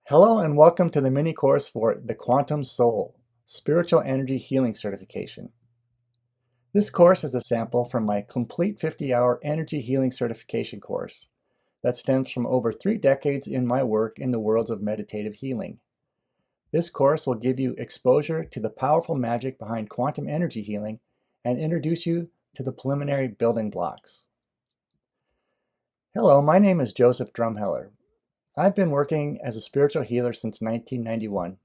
Hello and welcome to the mini course for the Quantum Soul, Spiritual Energy Healing Certification. This course is a sample from my complete 50-hour energy healing certification course that stems from over 3 decades in my work in the worlds of meditative healing. This course will give you exposure to the powerful magic behind quantum energy healing and introduce you to the preliminary building blocks. Hello, my name is Joseph Drumheller. I've been working as a spiritual healer since 1991.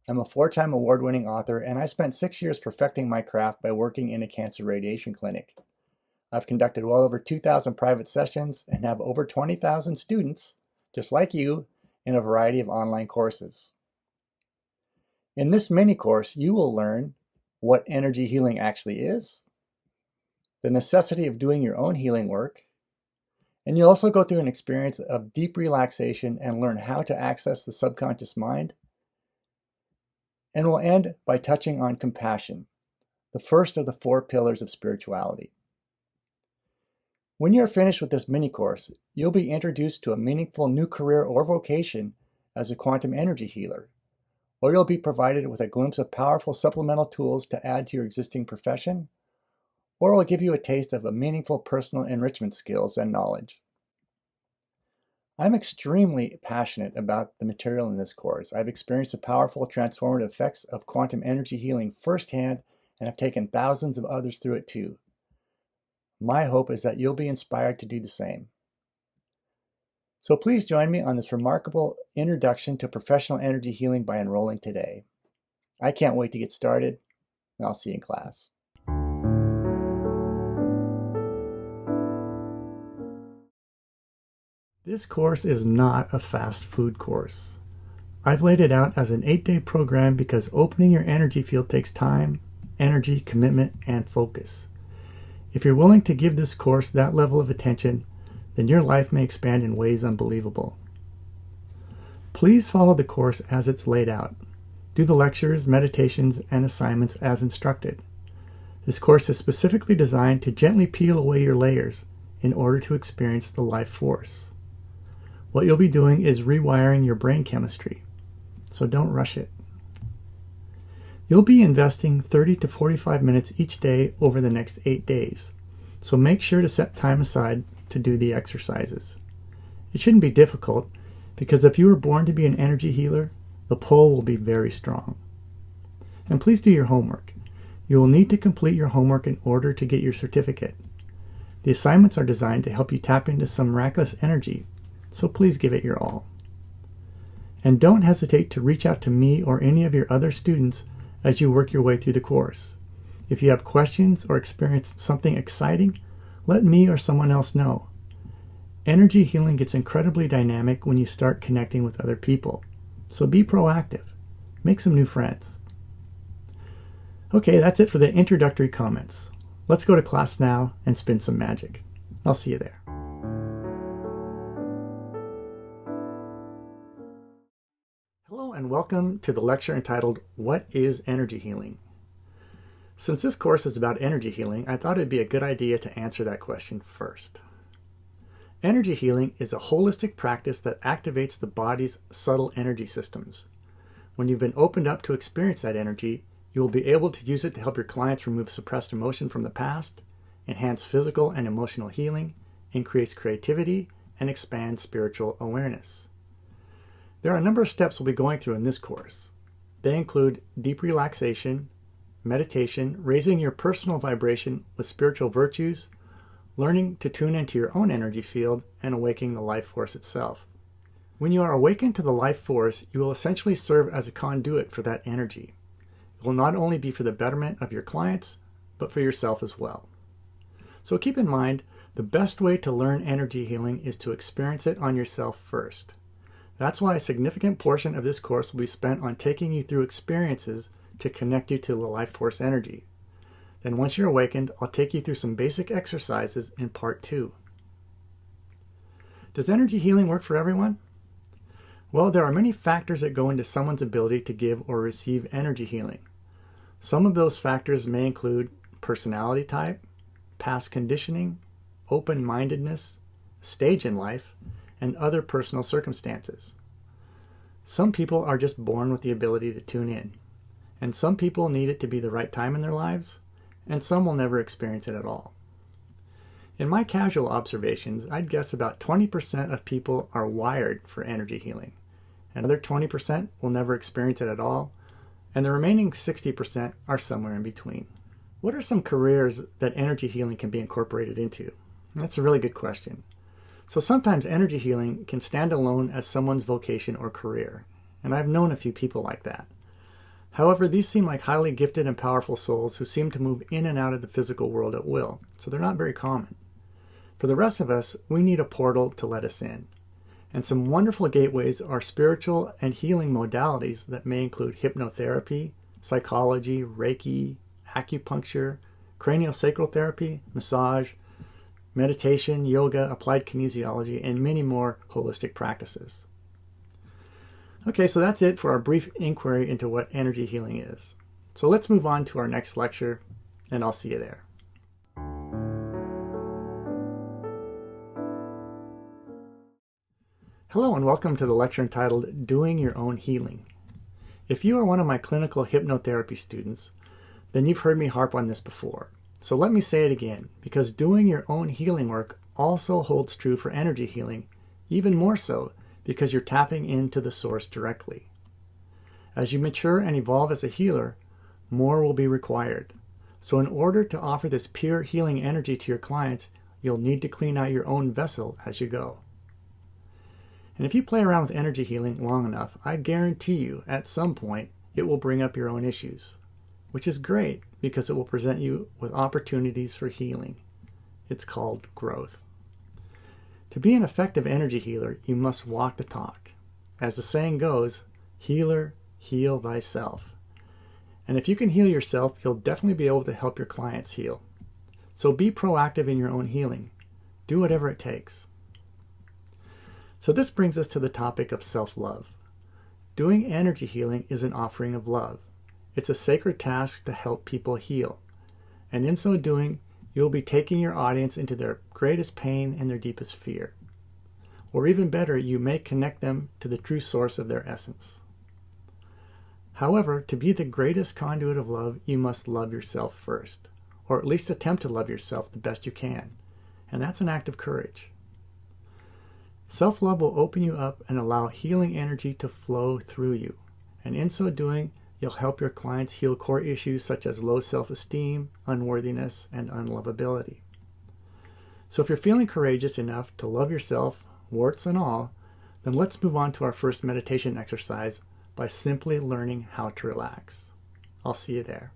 I'm a 4-time award-winning author, and I spent 6 years perfecting my craft by working in a cancer radiation clinic. I've conducted well over 2,000 private sessions and have over 20,000 students, just like you, in a variety of online courses. In this mini course, you will learn what energy healing actually is, the necessity of doing your own healing work, and you'll also go through an experience of deep relaxation and learn how to access the subconscious mind. And we'll end by touching on compassion, the first of the 4 pillars of spirituality. When you're finished with this mini course, you'll be introduced to a meaningful new career or vocation as a quantum energy healer, or you'll be provided with a glimpse of powerful supplemental tools to add to your existing profession, or it'll give you a taste of a meaningful personal enrichment skills and knowledge. I'm extremely passionate about the material in this course. I've experienced the powerful transformative effects of quantum energy healing firsthand and have taken thousands of others through it too. My hope is that you'll be inspired to do the same. So please join me on this remarkable introduction to professional energy healing by enrolling today. I can't wait to get started, and I'll see you in class. This course is not a fast food course. I've laid it out as an 8-day program because opening your energy field takes time, energy, commitment, and focus. If you're willing to give this course that level of attention, then your life may expand in ways unbelievable. Please follow the course as it's laid out. Do the lectures, meditations, and assignments as instructed. This course is specifically designed to gently peel away your layers in order to experience the life force. What you'll be doing is rewiring your brain chemistry, so don't rush it. You'll be investing 30 to 45 minutes each day over the next 8 days, so make sure to set time aside to do the exercises. It shouldn't be difficult, because if you were born to be an energy healer, the pull will be very strong. And please do your homework. You will need to complete your homework in order to get your certificate. The assignments are designed to help you tap into some miraculous energy, so please give it your all. And don't hesitate to reach out to me or any of your other students as you work your way through the course. If you have questions or experience something exciting, let me or someone else know. Energy healing gets incredibly dynamic when you start connecting with other people, so be proactive. Make some new friends. Okay, that's it for the introductory comments. Let's go to class now and spin some magic. I'll see you there. Hello and welcome to the lecture entitled, What is Energy Healing? Since this course is about energy healing, I thought it'd be a good idea to answer that question first. Energy healing is a holistic practice that activates the body's subtle energy systems. When you've been opened up to experience that energy, you will be able to use it to help your clients remove suppressed emotion from the past, enhance physical and emotional healing, increase creativity, and expand spiritual awareness. There are a number of steps we'll be going through in this course. They include deep relaxation, meditation, raising your personal vibration with spiritual virtues, learning to tune into your own energy field, and awakening the life force itself. When you are awakened to the life force, you will essentially serve as a conduit for that energy. It will not only be for the betterment of your clients, but for yourself as well. So keep in mind, the best way to learn energy healing is to experience it on yourself first. That's why a significant portion of this course will be spent on taking you through experiences to connect you to the life force energy. Then once you're awakened, I'll take you through some basic exercises in part 2. Does energy healing work for everyone? Well, there are many factors that go into someone's ability to give or receive energy healing. Some of those factors may include personality type, past conditioning, open-mindedness, stage in life, and other personal circumstances. Some people are just born with the ability to tune in, and some people need it to be the right time in their lives, and some will never experience it at all. In my casual observations, I'd guess about 20% of people are wired for energy healing. Another 20% will never experience it at all, and the remaining 60% are somewhere in between. What are some careers that energy healing can be incorporated into? That's a really good question. So sometimes energy healing can stand alone as someone's vocation or career, and I've known a few people like that. However, these seem like highly gifted and powerful souls who seem to move in and out of the physical world at will, so they're not very common. For the rest of us, we need a portal to let us in. And some wonderful gateways are spiritual and healing modalities that may include hypnotherapy, psychology, Reiki, acupuncture, craniosacral therapy, massage, meditation, yoga, applied kinesiology, and many more holistic practices. Okay, so that's it for our brief inquiry into what energy healing is. So let's move on to our next lecture, and I'll see you there. Hello and welcome to the lecture entitled Doing Your Own Healing. If you are one of my clinical hypnotherapy students, then you've heard me harp on this before. So let me say it again, because doing your own healing work also holds true for energy healing, even more so because you're tapping into the source directly. As you mature and evolve as a healer, more will be required. So in order to offer this pure healing energy to your clients, you'll need to clean out your own vessel as you go. And if you play around with energy healing long enough, I guarantee you at some point it will bring up your own issues, which is great because it will present you with opportunities for healing. It's called growth. To be an effective energy healer, you must walk the talk. As the saying goes, healer, heal thyself. And if you can heal yourself, you'll definitely be able to help your clients heal. So be proactive in your own healing. Do whatever it takes. So this brings us to the topic of self-love. Doing energy healing is an offering of love. It's a sacred task to help people heal. And in so doing, you'll be taking your audience into their greatest pain and their deepest fear. Or even better, you may connect them to the true source of their essence. However, to be the greatest conduit of love, you must love yourself first, or at least attempt to love yourself the best you can. And that's an act of courage. Self-love will open you up and allow healing energy to flow through you. And in so doing, you'll help your clients heal core issues such as low self-esteem, unworthiness, and unlovability. So if you're feeling courageous enough to love yourself, warts and all, then let's move on to our first meditation exercise by simply learning how to relax. I'll see you there.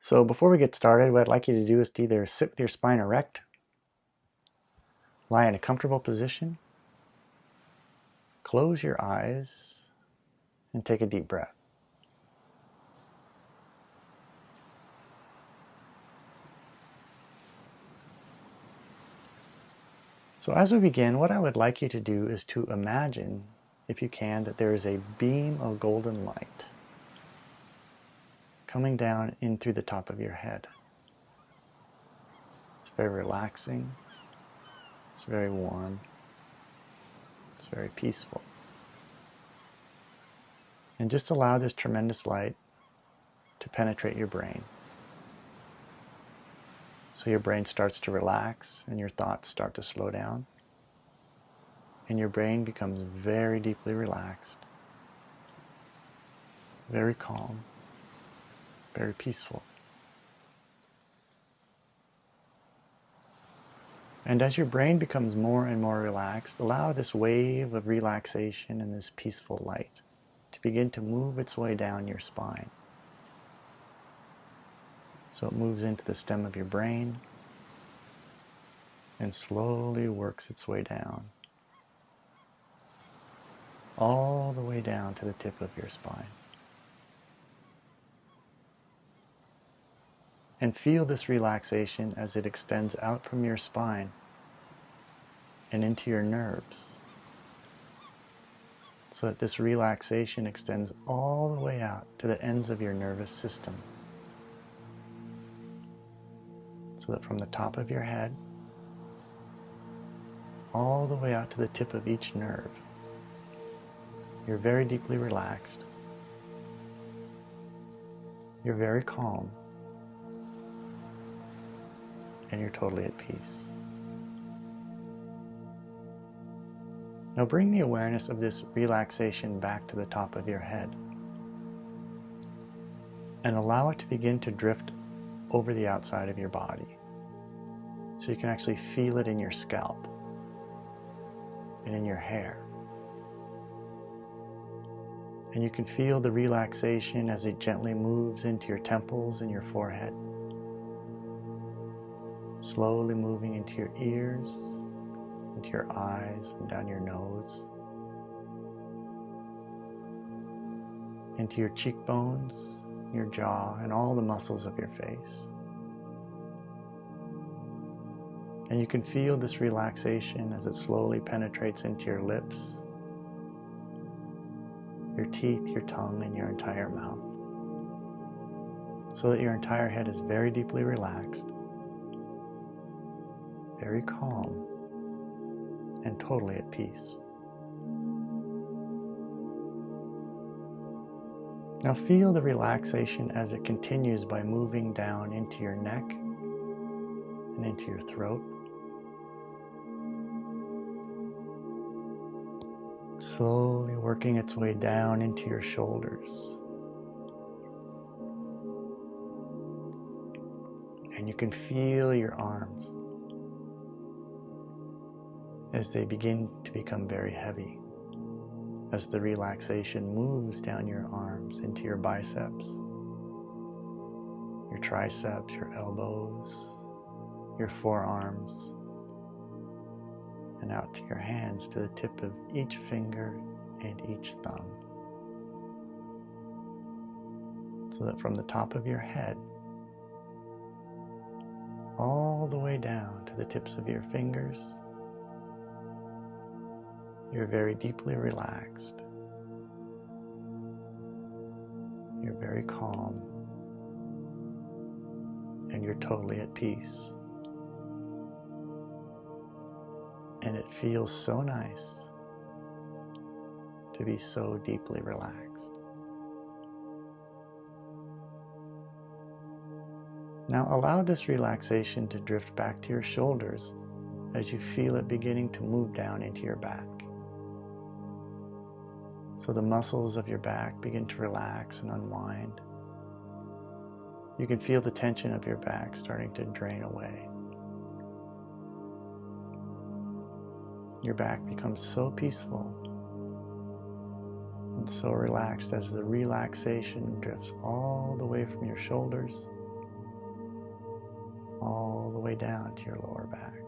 So before we get started, what I'd like you to do is to either sit with your spine erect, lie in a comfortable position, close your eyes, and take a deep breath. So as we begin, what I would like you to do is to imagine, if you can, that there is a beam of golden light coming down in through the top of your head. It's very relaxing. It's very warm. It's very peaceful. And just allow this tremendous light to penetrate your brain. So your brain starts to relax and your thoughts start to slow down. And your brain becomes very deeply relaxed, very calm, very peaceful. And as your brain becomes more and more relaxed, allow this wave of relaxation and this peaceful light to begin to move its way down your spine. So it moves into the stem of your brain and slowly works its way down, all the way down to the tip of your spine. And feel this relaxation as it extends out from your spine and into your nerves, so that this relaxation extends all the way out to the ends of your nervous system. So that from the top of your head all the way out to the tip of each nerve. You're very deeply relaxed. You're very calm. And you're totally at peace. Now bring the awareness of this relaxation back to the top of your head and allow it to begin to drift over the outside of your body. So you can actually feel it in your scalp and in your hair. And you can feel the relaxation as it gently moves into your temples and your forehead, slowly moving into your ears, into your eyes, and down your nose, into your cheekbones, your jaw, and all the muscles of your face. And you can feel this relaxation as it slowly penetrates into your lips, your teeth, your tongue, and your entire mouth, so that your entire head is very deeply relaxed, very calm, and totally at peace. Now feel the relaxation as it continues by moving down into your neck and into your throat, slowly working its way down into your shoulders. And you can feel your arms as they begin to become very heavy, as the relaxation moves down your arms into your biceps, your triceps, your elbows, your forearms, and out to your hands, to the tip of each finger and each thumb. So that from the top of your head, all the way down to the tips of your fingers, you're very deeply relaxed. You're very calm. And you're totally at peace. And it feels so nice to be so deeply relaxed. Now allow this relaxation to drift back to your shoulders as you feel it beginning to move down into your back. So the muscles of your back begin to relax and unwind. You can feel the tension of your back starting to drain away. Your back becomes so peaceful and so relaxed as the relaxation drifts all the way from your shoulders, all the way down to your lower back.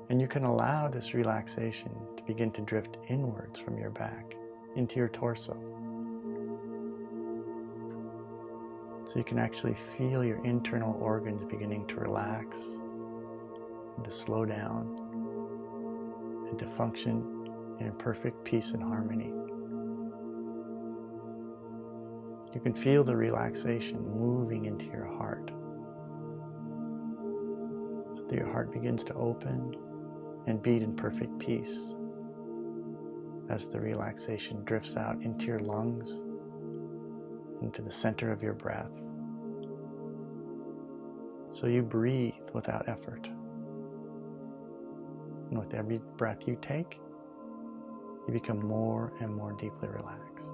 And you can allow this relaxation to begin to drift inwards from your back into your torso. So you can actually feel your internal organs beginning to relax and to slow down and to function in perfect peace and harmony. You can feel the relaxation moving into your heart, so that your heart begins to open and beat in perfect peace as the relaxation drifts out into your lungs, into the center of your breath. So you breathe without effort. And with every breath you take, you become more and more deeply relaxed.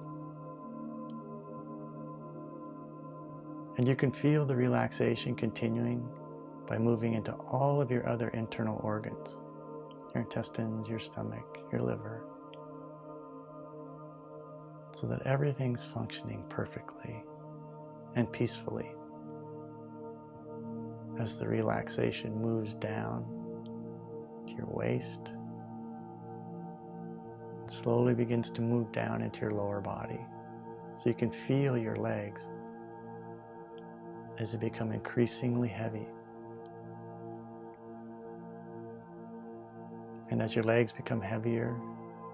And you can feel the relaxation continuing by moving into all of your other internal organs, your intestines, your stomach, your liver, so that everything's functioning perfectly and peacefully as the relaxation moves down to your waist and slowly begins to move down into your lower body. So you can feel your legs as they become increasingly heavy. And as your legs become heavier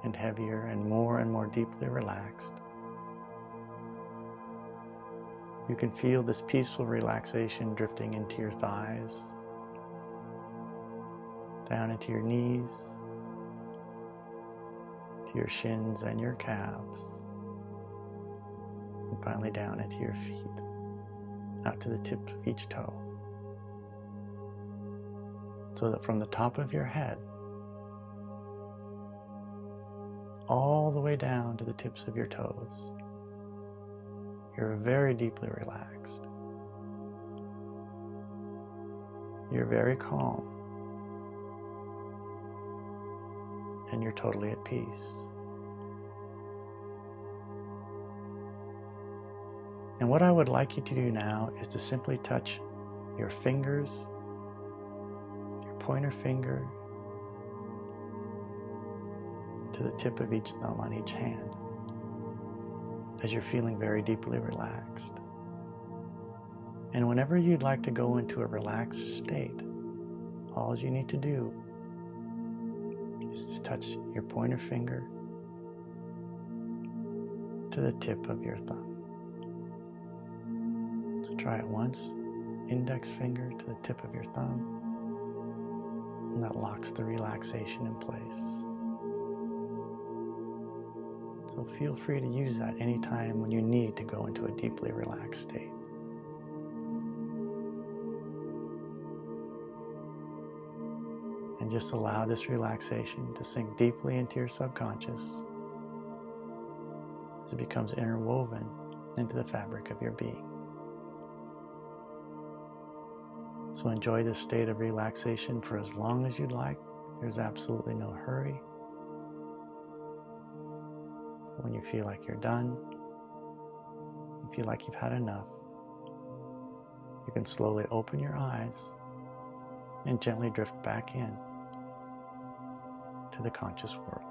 and heavier and more deeply relaxed, you can feel this peaceful relaxation drifting into your thighs, down into your knees, to your shins and your calves, and finally down into your feet, out to the tips of each toe. So that from the top of your head, all the way down to the tips of your toes, you're very deeply relaxed. You're very calm. And you're totally at peace. And what I would like you to do now is to simply touch your fingers, your pointer finger, to the tip of each thumb on each hand, as you're feeling very deeply relaxed. And whenever you'd like to go into a relaxed state, all you need to do is to touch your pointer finger to the tip of your thumb. So try it once, index finger to the tip of your thumb, and that locks the relaxation in place. So feel free to use that anytime when you need to go into a deeply relaxed state. And just allow this relaxation to sink deeply into your subconscious as it becomes interwoven into the fabric of your being. So enjoy this state of relaxation for as long as you'd like. There's absolutely no hurry. When you feel like you're done, you feel like you've had enough, you can slowly open your eyes and gently drift back in to the conscious world.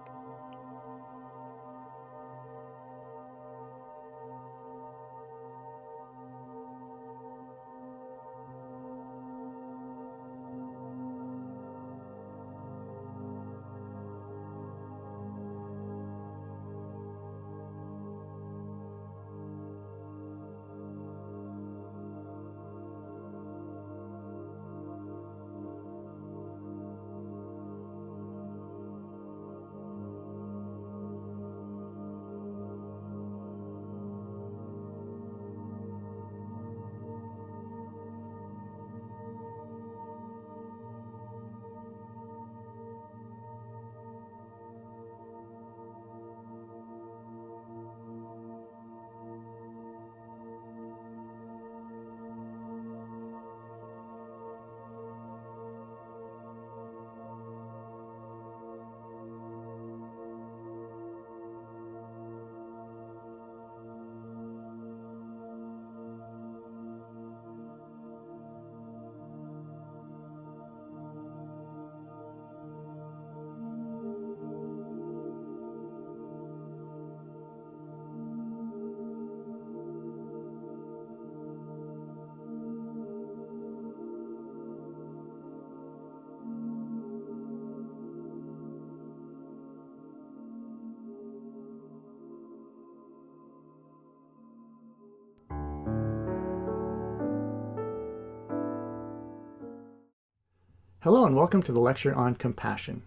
Hello and welcome to the lecture on compassion.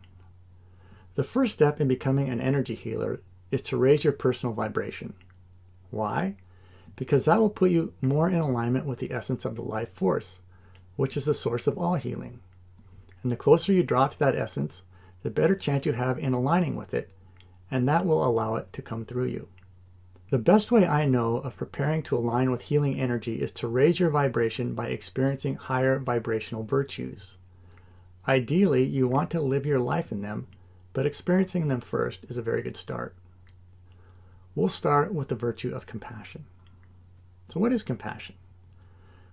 The first step in becoming an energy healer is to raise your personal vibration. Why? Because that will put you more in alignment with the essence of the life force, which is the source of all healing. And the closer you draw to that essence, the better chance you have in aligning with it, and that will allow it to come through you. The best way I know of preparing to align with healing energy is to raise your vibration by experiencing higher vibrational virtues. Ideally, you want to live your life in them, but experiencing them first is a very good start. We'll start with the virtue of compassion. So what is compassion?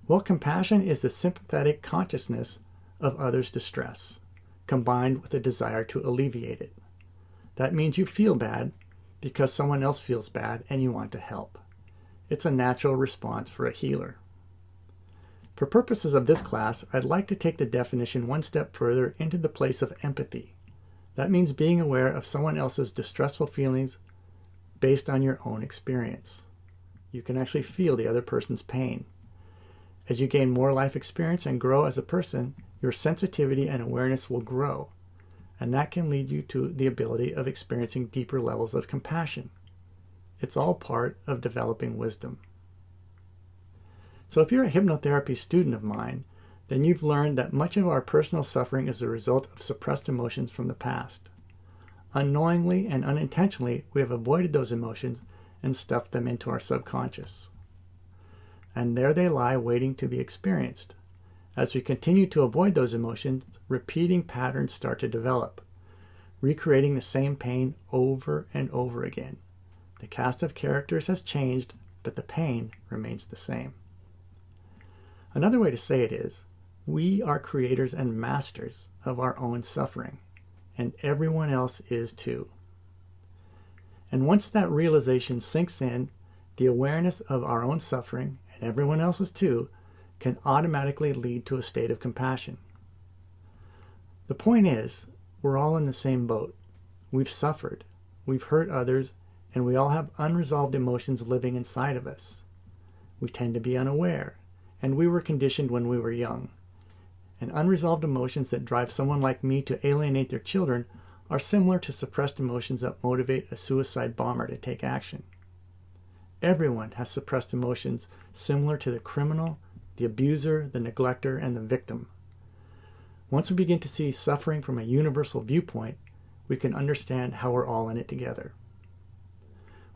Well, compassion is the sympathetic consciousness of others' distress, combined with a desire to alleviate it. That means you feel bad because someone else feels bad and you want to help. It's a natural response for a healer. For purposes of this class, I'd like to take the definition one step further into the place of empathy. That means being aware of someone else's distressful feelings based on your own experience. You can actually feel the other person's pain. As you gain more life experience and grow as a person, your sensitivity and awareness will grow, and that can lead you to the ability of experiencing deeper levels of compassion. It's all part of developing wisdom. So if you're a hypnotherapy student of mine, then you've learned that much of our personal suffering is a result of suppressed emotions from the past. Unknowingly and unintentionally, we have avoided those emotions and stuffed them into our subconscious. And there they lie waiting to be experienced. As we continue to avoid those emotions, repeating patterns start to develop, recreating the same pain over and over again. The cast of characters has changed, but the pain remains the same. Another way to say it is, we are creators and masters of our own suffering, and everyone else is too. And once that realization sinks in, the awareness of our own suffering, and everyone else's too, can automatically lead to a state of compassion. The point is, we're all in the same boat. We've suffered, we've hurt others, and we all have unresolved emotions living inside of us. We tend to be unaware, and we were conditioned when we were young. And unresolved emotions that drive someone like me to alienate their children are similar to suppressed emotions that motivate a suicide bomber to take action. Everyone has suppressed emotions similar to the criminal, the abuser, the neglector, and the victim. Once we begin to see suffering from a universal viewpoint, we can understand how we're all in it together.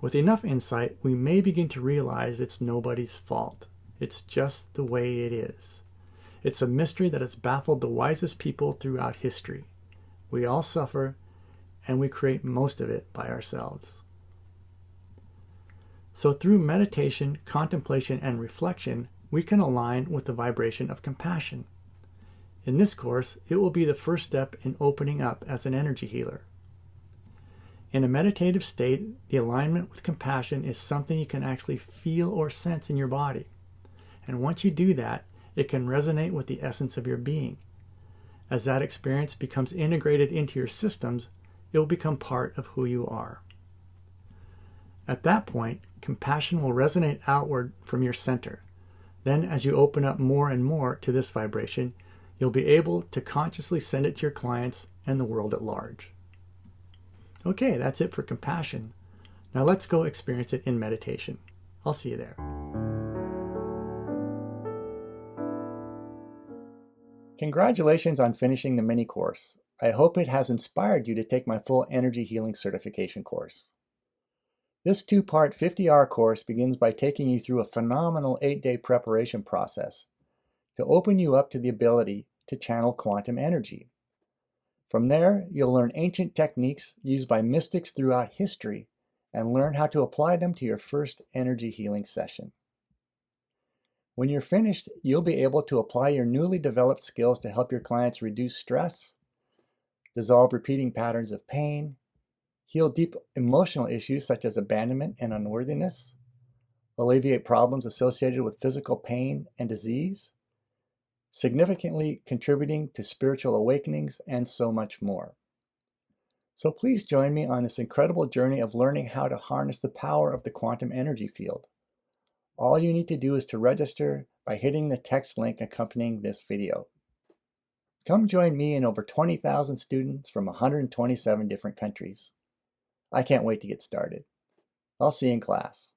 With enough insight, we may begin to realize it's nobody's fault. It's just the way it is. It's a mystery that has baffled the wisest people throughout history. We all suffer, and we create most of it by ourselves. So through meditation, contemplation, and reflection, we can align with the vibration of compassion. In this course, it will be the first step in opening up as an energy healer. In a meditative state, the alignment with compassion is something you can actually feel or sense in your body. And once you do that, it can resonate with the essence of your being. As that experience becomes integrated into your systems, it will become part of who you are. At that point, compassion will resonate outward from your center. Then, as you open up more and more to this vibration, you'll be able to consciously send it to your clients and the world at large. Okay, that's it for compassion. Now let's go experience it in meditation. I'll see you there. Congratulations on finishing the mini course. I hope it has inspired you to take my full energy healing certification course. This 2-part 50-hour course begins by taking you through a phenomenal 8-day preparation process to open you up to the ability to channel quantum energy. From there, you'll learn ancient techniques used by mystics throughout history and learn how to apply them to your first energy healing session. When you're finished, you'll be able to apply your newly developed skills to help your clients reduce stress, dissolve repeating patterns of pain, heal deep emotional issues such as abandonment and unworthiness, alleviate problems associated with physical pain and disease, significantly contributing to spiritual awakenings, and so much more. So please join me on this incredible journey of learning how to harness the power of the quantum energy field. All you need to do is to register by hitting the text link accompanying this video. Come join me and over 20,000 students from 127 different countries. I can't wait to get started. I'll see you in class.